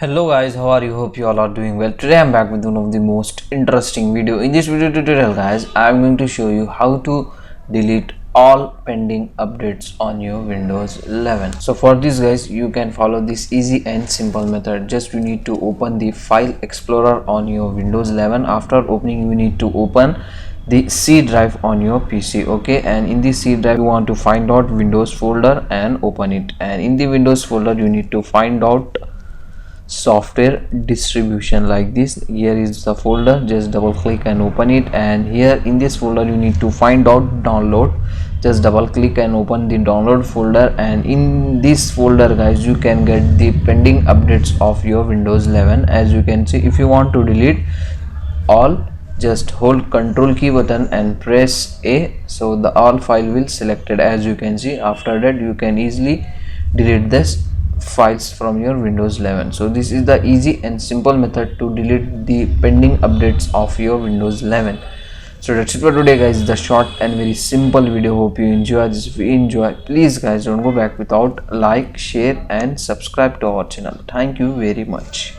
Hello guys, how are you? Hope you all are doing well. Today I'm back with one of the most interesting video. In this video tutorial guys, I'm going to show you how to delete all pending updates on your Windows 11. So for this guys, you can follow this easy and simple method. Just you need to open the file explorer on your Windows 11. After opening, you need to open the C drive on your PC. Okay, and in the C drive you want to find out Windows folder and open it, and in the Windows folder you need to find out software distribution. Like this, here is the folder, just double click and open it, and here in this folder you need to find out download. Just double click and open the download folder, and in this folder guys you can get the pending updates of your Windows 11. As you can see, if you want to delete all, just hold Ctrl key button and press A, so the all file will selected. As you can see, after that you can easily delete this files from your Windows 11. So this is the easy and simple method to delete the pending updates of your Windows 11. So that's it for today guys, the short and very simple video. Hope you enjoy this. If you enjoy, please guys don't go back without like, share and subscribe to our channel. Thank you very much.